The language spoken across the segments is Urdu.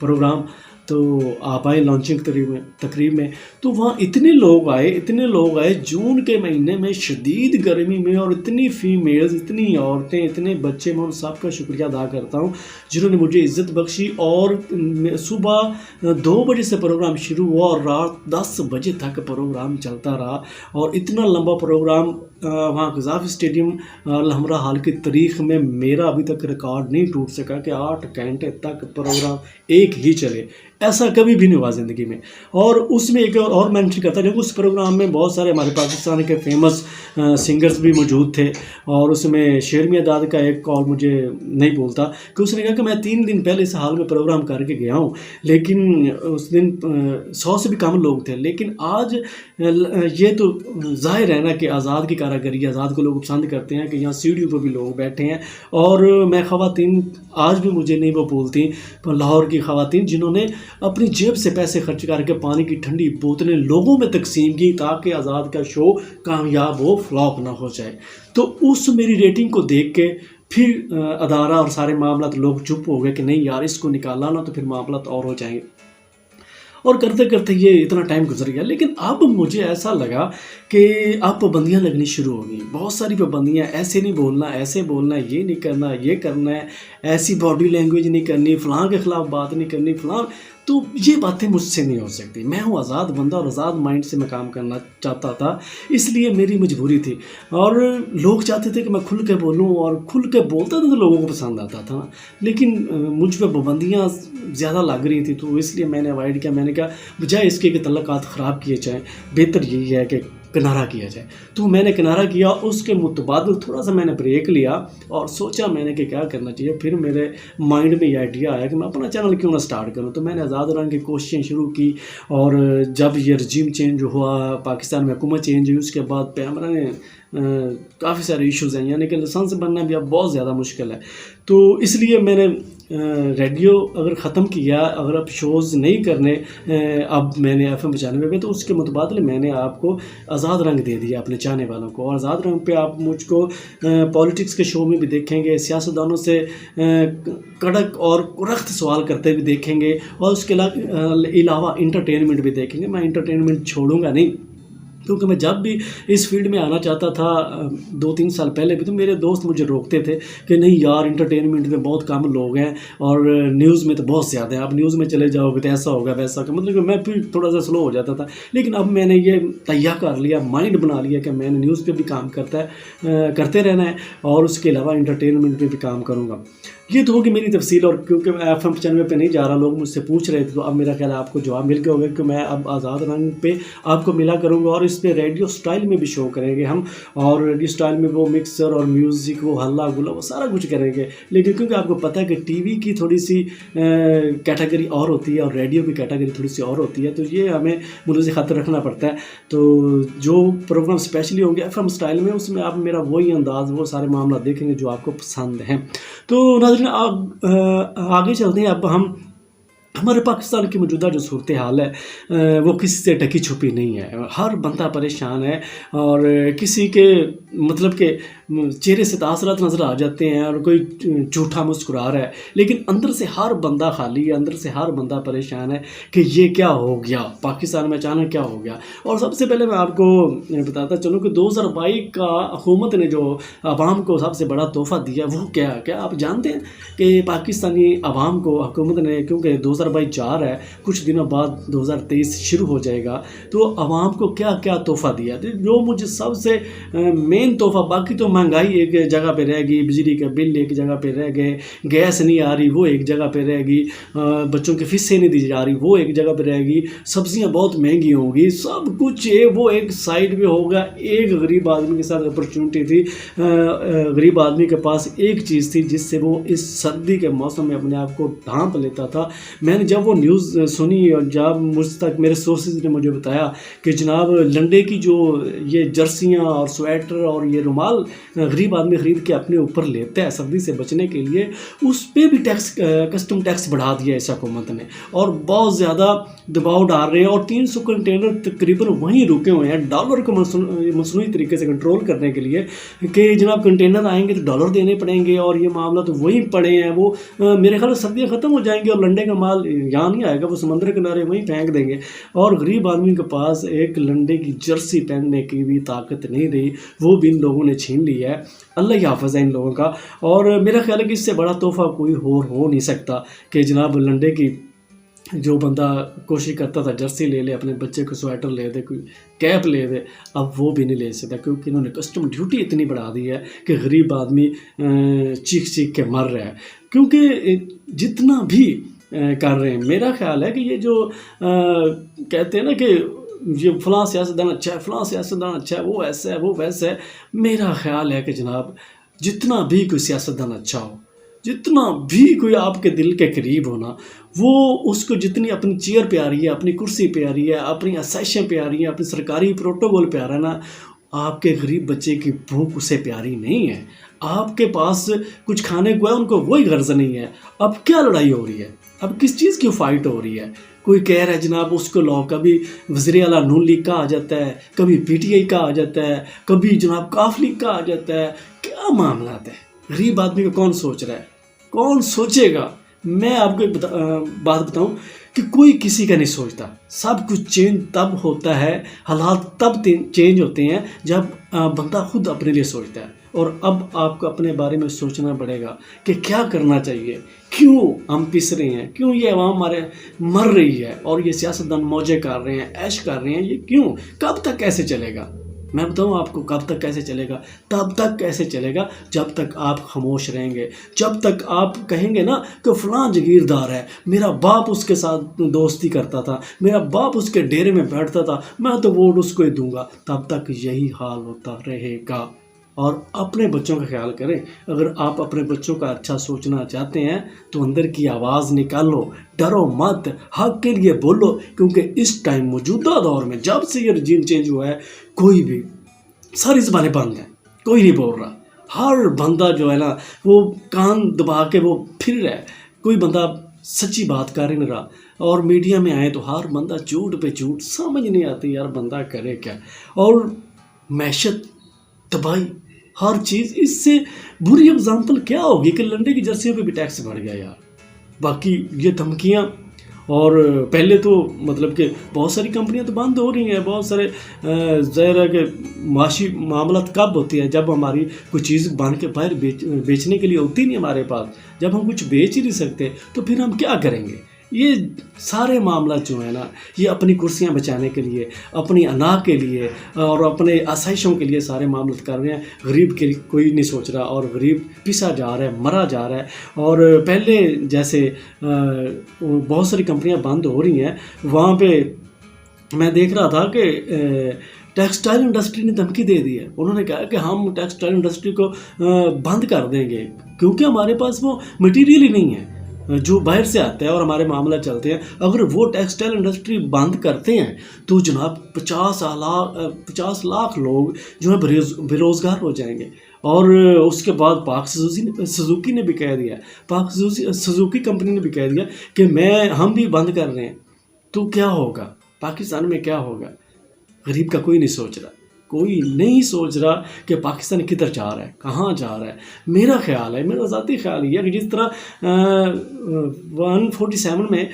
پروگرام، تو آپ آئے لانچنگ تقریب میں، تو وہاں اتنے لوگ آئے جون کے مہینے میں شدید گرمی میں، اور اتنی فیمیلز، اتنی عورتیں، اتنے بچے، میں ان سب کا شکریہ ادا کرتا ہوں جنہوں نے مجھے عزت بخشی. اور صبح 2 بجے سے پروگرام شروع ہوا اور رات 10 بجے تک پروگرام چلتا رہا. اور اتنا لمبا پروگرام وہاں قذافی اسٹیڈیم الحمرا ہال کی تاریخ میں میرا ابھی تک ریکارڈ نہیں ٹوٹ سکا کہ 8 گھنٹے تک پروگرام ایک ہی چلے. ایسا کبھی بھی نہیں ہوا زندگی میں. اور اس میں ایک اور مینشن کرتا ہے، اس پروگرام میں بہت سارے ہمارے پاکستان کے فیمس سنگرز بھی موجود تھے. اور اس میں شیر میاں داد کا ایک کال مجھے نہیں بھولتا کہ اس نے کہا کہ میں 3 دن پہلے اس حال میں پروگرام کر کے گیا ہوں، لیکن اس دن 100 سے بھی کم لوگ تھے. لیکن آج یہ تو ظاہر ہے نا کہ آزاد کی کاراگری، آزاد کو لوگ پسند کرتے ہیں کہ یہاں سیڑھیوں پہ بھی لوگ بیٹھے ہیں. اور میں خواتین آج بھی مجھے نہیں وہ بھولتی، لاہور کی خواتین جنہوں نے اپنی جیب سے پیسے خرچ کر کے پانی کی ٹھنڈی بوتلیں لوگوں میں تقسیم کی تاکہ آزاد کا شو کامیاب ہو، فلاپ نہ ہو جائے. تو اس میری ریٹنگ کو دیکھ کے پھر ادارہ اور سارے معاملات لوگ چپ ہو گئے کہ نہیں یار اس کو نکالا نا تو پھر معاملات اور ہو جائیں گے. اور کرتے کرتے یہ اتنا ٹائم گزر گیا. لیکن اب مجھے ایسا لگا کہ اب پابندیاں لگنی شروع ہو گئیں، بہت ساری پابندیاں، ایسے نہیں بولنا، ایسے بولنا، یہ نہیں کرنا، یہ کرنا ہے، ایسی باڈی لینگویج نہیں کرنی، فلاں کے خلاف بات نہیں کرنی، فلاں. تو یہ باتیں مجھ سے نہیں ہو سکتی. میں ہوں آزاد بندہ اور آزاد مائنڈ سے میں کام کرنا چاہتا تھا، اس لیے میری مجبوری تھی. اور لوگ چاہتے تھے کہ میں کھل کے بولوں، اور کھل کے بولتا تھا تو لوگوں کو پسند آتا تھا. لیکن مجھ پہ پابندیاں زیادہ لگ رہی تھی، تو اس لیے میں نے اوائڈ کیا. میں نے کہا بجائے اس کے کہ تعلقات خراب کیے جائیں، بہتر یہی ہے کہ کنارہ کیا جائے. تو میں نے کنارہ کیا. اس کے متبادل تھوڑا سا میں نے بریک لیا اور سوچا میں نے کہ کیا کرنا چاہیے. پھر میرے مائنڈ میں یہ آئیڈیا آیا کہ میں اپنا چینل کیوں نہ سٹارٹ کروں. تو میں نے آزاد رنگ کی کوششیں شروع کی. اور جب یہ رجیم چینج ہوا، پاکستان میں حکومت چینج ہوئی، اس کے بعد پیمرا نے کافی سارے ایشوز ہیں، یعنی کہ لائسنس بننا بھی اب بہت زیادہ مشکل ہے. تو اس لیے میں نے ریڈیو اگر ختم کیا، اگر اب شوز نہیں کرنے اب میں نے FM 95 پہ، تو اس کے متبادل میں نے آپ کو آزاد رنگ دے دیا اپنے چاہنے والوں کو. اور آزاد رنگ پہ آپ مجھ کو پولیٹکس کے شو میں بھی دیکھیں گے، سیاستدانوں سے کڑک اور رخت سوال کرتے بھی دیکھیں گے، اور اس کے علاوہ انٹرٹینمنٹ بھی دیکھیں گے. میں انٹرٹینمنٹ چھوڑوں گا نہیں، کیونکہ میں جب بھی اس فیلڈ میں آنا چاہتا تھا 2-3 سال پہلے بھی، تو میرے دوست مجھے روکتے تھے کہ نہیں یار انٹرٹینمنٹ میں بہت کم لوگ ہیں اور نیوز میں تو بہت زیادہ ہیں، آپ نیوز میں چلے جاؤ گے تو ایسا ہوگا ویسا ہوگا. مطلب کہ میں پھر تھوڑا سا سلو ہو جاتا تھا. لیکن اب میں نے یہ تیار کر لیا، مائنڈ بنا لیا کہ میں نے نیوز پہ بھی کام کرتے رہنا ہے، اور اس کے علاوہ انٹرٹینمنٹ پہ بھی کام کروں گا. یہ تو ہوگی میری تفصیل. اور کیونکہ میں FM 95 پہ نہیں جا رہا، لوگ مجھ سے پوچھ رہے تھے، تو اب میرا خیال ہے آپ کو جواب مل گیا ہوگا کہ میں اب آزاد رنگ پہ آپ کو ملا کروں گا. اور اس پہ ریڈیو سٹائل میں بھی شو کریں گے ہم، اور ریڈیو سٹائل میں وہ مکسر اور میوزک، وہ ہلا گلا، وہ سارا کچھ کریں گے. لیکن کیونکہ آپ کو پتہ ہے کہ ٹی وی کی تھوڑی سی کیٹیگری اور ہوتی ہے اور ریڈیو کی کیٹیگری تھوڑی سی اور ہوتی ہے، تو یہ ہمیں ملحوظ خاطر رکھنا پڑتا ہے. تو جو پروگرام اسپیشلی ہوں گے FM سٹائل میں، اس میں آپ میرا وہی انداز، وہ سارے معاملات دیکھیں گے جو آپ کو پسند ہیں. تو ناظرین آگے چلتے ہیں. اب ہمارے پاکستان کی موجودہ جو صورتحال ہے وہ کسی سے ڈھکی چھپی نہیں ہے. ہر بندہ پریشان ہے، اور کسی کے مطلب کہ چہرے سے تاثرات نظر آ جاتے ہیں، اور کوئی جھوٹا مسکرا رہا ہے، لیکن اندر سے ہر بندہ خالی ہے، اندر سے ہر بندہ پریشان ہے کہ یہ کیا ہو گیا، پاکستان میں اچانک کیا ہو گیا. اور سب سے پہلے میں آپ کو بتاتا چلوں کہ 2022 کا حکومت نے جو عوام کو سب سے بڑا تحفہ دیا وہ کیا آپ جانتے ہیں کہ پاکستانی عوام کو حکومت نے، کیونکہ 2022 جا رہا ہے، کچھ دنوں بعد 2023 شروع ہو جائے گا، تو عوام کو کیا کیا تحفہ دیا. جو مجھے سب سے مین تحفہ، باقی تو مہنگائی ایک جگہ پہ رہ گئی، بجلی کا بل ایک جگہ پہ رہ گئے، گیس نہیں آ رہی وہ ایک جگہ پہ رہ گئی، بچوں کی فیسیں نہیں دی جا رہی وہ ایک جگہ پہ رہ گئی، سبزیاں بہت مہنگی ہوں گی، سب کچھ وہ ایک سائڈ پہ ہوگا. ایک غریب آدمی کے ساتھ اپرچونٹی تھی، غریب آدمی کے پاس ایک چیز تھی جس سے وہ اس سردی کے موسم میں اپنے آپ کو ڈھانپ لیتا تھا. میں نے جب وہ نیوز سنی اور جب مجھ تک میرے سورسز نے مجھے بتایا کہ جناب لنڈے کی جو یہ جرسیاں اور سویٹر اور یہ رومال غریب آدمی خرید کے اپنے اوپر لیتا ہے سردی سے بچنے کے لیے، اس پہ بھی ٹیکس کسٹم ٹیکس بڑھا دیا اس حکومت نے، اور بہت زیادہ دباؤ ڈال رہے ہیں، اور 300 کنٹینر تقریباً وہیں رکے ہوئے ہیں ڈالر کو مصنوعی طریقے سے کنٹرول کرنے کے لیے کہ جناب کنٹینر آئیں گے تو ڈالر دینے پڑیں گے، اور یہ معاملہ تو وہیں پڑے ہیں، وہ میرے خیال سردیاں ختم ہو جائیں گی اور لنڈے کا مال یہاں نہیں آئے گا، وہ سمندر کنارے وہیں پھینک دیں گے، اور غریب آدمی کے پاس ایک لنڈے کی جرسی پہننے کی بھی طاقت نہیں رہی، وہ بھی ان لوگوں نے چھین لی ہے۔ اللہ ہی حافظ ہے ان لوگوں کا، اور میرا خیال ہے کہ اس سے بڑا تحفہ کوئی اور ہو نہیں سکتا کہ جناب لنڈے کی جو بندہ کوشش کرتا تھا جرسی لے لے، اپنے بچے کو سویٹر لے دے، کوئی کیپ لے دے، اب وہ بھی نہیں لے سکتا، کیونکہ انہوں نے کسٹم ڈیوٹی اتنی بڑھا دی ہے کہ غریب آدمی چیخ چیخ کے مر رہا ہے، کیونکہ جتنا بھی کر رہے ہیں، میرا خیال ہے کہ یہ جو کہتے ہیں نا کہ یہ فلاں سیاستدان اچھا ہے، فلاں سیاستدان اچھا ہے، وہ ایسا ہے، وہ ویسا ہے، میرا خیال ہے کہ جناب جتنا بھی کوئی سیاستدان اچھا ہو، جتنا بھی کوئی آپ کے دل کے قریب ہونا، وہ اس کو جتنی اپنی چیئر پہ آ رہی ہے، اپنی کرسی پہ آ رہی ہے، اپنی آسائشیں پہ آ رہی ہیں، اپنی سرکاری پروٹوکول پہ آ رہا ہے نا، آپ کے غریب بچے کی بھوک اسے پیاری نہیں ہے، آپ کے پاس کچھ کھانے کو ہے، ان کو وہی غرض نہیں ہے، اب کیا لڑائی ہو رہی ہے، اب کس چیز کی فائٹ ہو رہی ہے؟ کوئی کہہ رہا ہے جناب اس کو لاؤ، کبھی وزیر اعلیٰ نون لیگ کا آ جاتا ہے، کبھی پی ٹی آئی کا آ جاتا ہے، کبھی جناب کاف لیگ کا آ جاتا ہے، کیا معاملات ہیں؟ غریب آدمی کو کون سوچ رہا ہے؟ کون سوچے گا؟ میں آپ کو ایک بات بتاؤں کہ کوئی کسی کا نہیں سوچتا، سب کچھ چینج تب ہوتا ہے، حالات تب چینج ہوتے ہیں جب بندہ خود اپنے لیے سوچتا ہے، اور اب آپ کو اپنے بارے میں سوچنا پڑے گا کہ کیا کرنا چاہیے، کیوں ہم پس رہے ہیں، کیوں یہ عوام ہمارے مر رہی ہے، اور یہ سیاستدان موجیں کر رہے ہیں، عیش کر رہے ہیں، یہ کیوں، کب تک ایسے چلے گا؟ میں بتاؤں آپ کو کب تک کیسے چلے گا؟ تب تک کیسے چلے گا جب تک آپ خاموش رہیں گے، جب تک آپ کہیں گے نا کہ فلاں جگیردار ہے، میرا باپ اس کے ساتھ دوستی کرتا تھا، میرا باپ اس کے ڈیرے میں بیٹھتا تھا، میں تو ووٹ اس کو ہی دوں گا، تب تک یہی حال ہوتا رہے گا۔ اور اپنے بچوں کا خیال کریں، اگر آپ اپنے بچوں کا اچھا سوچنا چاہتے ہیں تو اندر کی آواز نکالو، ڈرو مت، حق کے لیے بولو، کیونکہ اس ٹائم موجودہ دور میں جب سے یہ رجیم چینج ہوا ہے، کوئی بھی ساری زبانیں بند ہیں، کوئی نہیں بول رہا، ہر بندہ جو ہے نا وہ کان دبا کے وہ پھر رہا ہے، کوئی بندہ سچی بات کر ہی نہیں رہا، اور میڈیا میں آئے تو ہر بندہ جھوٹ پہ جھوٹ، سمجھ نہیں آتی یار بندہ کرے کیا، اور معیشت تباہی، ہر چیز، اس سے بری اگزامپل کیا ہوگی کہ لنڈے کی جرسیوں پہ بھی ٹیکس بڑھ گیا یار، باقی یہ دھمکیاں، اور پہلے تو مطلب کہ بہت ساری کمپنیاں تو بند ہو رہی ہیں، بہت سارے ظاہر ہے کہ معاشی معاملات کب ہوتی ہیں، جب ہماری کوئی چیز بن کے باہر بیچنے کے لیے ہوتی نہیں ہمارے پاس، جب ہم کچھ بیچ ہی نہیں سکتے تو پھر ہم کیا کریں گے؟ یہ سارے معاملات جو ہیں نا، یہ اپنی کرسیاں بچانے کے لیے، اپنی انا کے لیے اور اپنے آسائشوں کے لیے سارے معاملات کر رہے ہیں، غریب کے لیے کوئی نہیں سوچ رہا، اور غریب پسا جا رہا ہے، مرا جا رہا ہے، اور پہلے جیسے بہت ساری کمپنیاں بند ہو رہی ہیں، وہاں پہ میں دیکھ رہا تھا کہ ٹیکسٹائل انڈسٹری نے دھمکی دے دی ہے، انہوں نے کہا کہ ہم ٹیکسٹائل انڈسٹری کو بند کر دیں گے، کیونکہ ہمارے پاس وہ مٹیریل ہی نہیں ہے جو باہر سے آتا ہے اور ہمارے معاملہ چلتے ہیں۔ اگر وہ ٹیکسٹائل انڈسٹری بند کرتے ہیں تو جناب 50 لاکھ لوگ جو ہیں بے روزگار ہو جائیں گے، اور اس کے بعد پاک سزوکی نے بھی کہہ دیا، پاک سزوکی کمپنی نے بھی کہہ دیا کہ ہم بھی بند کر رہے ہیں، تو کیا ہوگا پاکستان میں، کیا ہوگا؟ غریب کا کوئی نہیں سوچ رہا، کوئی نہیں سوچ رہا کہ پاکستان کدھر جا رہا ہے، کہاں جا رہا ہے۔ میرا خیال ہے، میرا ذاتی خیال یہ ہے کہ جس طرح 47 میں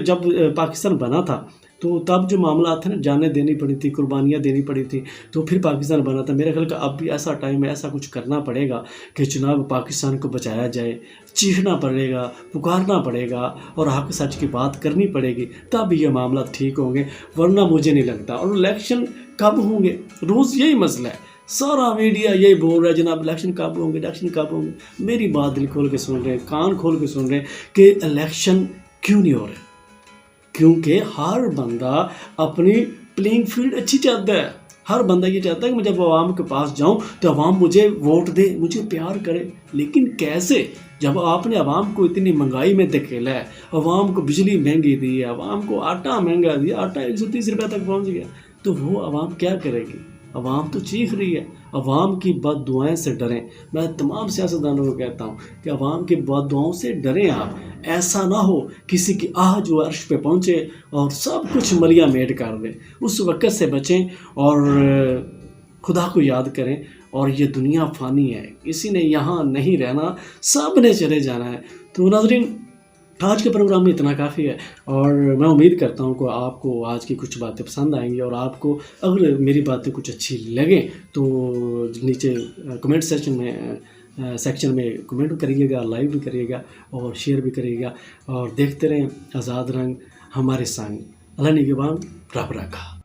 جب پاکستان بنا تھا تو تب جو معاملات تھے نا، جانیں دینی پڑی تھی، قربانیاں دینی پڑی تھی، تو پھر پاکستان بنا تھا۔ میرا خیال کہ اب بھی ایسا ٹائم ہے، ایسا کچھ کرنا پڑے گا کہ جناب پاکستان کو بچایا جائے، چیخنا پڑے گا، پکارنا پڑے گا، اور حق سچ کی بات کرنی پڑے گی، تب یہ معاملات ٹھیک ہوں گے، ورنہ مجھے نہیں لگتا۔ اور الیکشن کب ہوں گے؟ روز یہی مسئلہ ہے، سارا میڈیا یہی بول رہا ہے جناب الیکشن کب ہوں گے، الیکشن کب ہوں گے۔ میری بات دل کھول کے سن رہے ہیں، کان کھول کے سن رہے ہیں کہ الیکشن کیوں نہیں ہو رہے؟ کیونکہ ہر بندہ اپنی پلینگ فیلڈ اچھی چاہتا ہے، ہر بندہ یہ چاہتا ہے کہ میں جب عوام کے پاس جاؤں تو عوام مجھے ووٹ دے، مجھے پیار کرے، لیکن کیسے؟ جب آپ نے عوام کو اتنی مہنگائی میں دھکیلا ہے، عوام کو بجلی مہنگی دی ہے، عوام کو آٹا مہنگا دیا، آٹا 130 روپے تک پہنچ گیا، تو وہ عوام کیا کرے گی؟ عوام تو چیخ رہی ہے، عوام کی بد دعائیں سے ڈریں. میں تمام سیاستدانوں کو کہتا ہوں کہ عوام کی بد دعاؤں سے ڈریں آپ. ایسا نہ ہو کسی کی جو عرش پہ پہنچے اور سب کچھ ملیا میٹ کر دے. اس وقت سے بچیں اور خدا کو یاد کریں. اور یہ دنیا فانی ہے، کسی نے یہاں نہیں رہنا، سب نے چلے جانا ہے. تو ناظرین، آج کے پروگرام میں اتنا کافی ہے، اور میں امید کرتا ہوں کہ آپ کو آج کی کچھ باتیں پسند آئیں گی، اور آپ کو اگر میری باتیں کچھ اچھی لگیں تو نیچے کمنٹ سیکشن میں کمنٹ کریے گا، لائک بھی کریے گا اور شیئر بھی کریے گا. اور دیکھتے رہیں آزاد رنگ ہمارے سنگ. اللہ نگہبان، رب رکھا.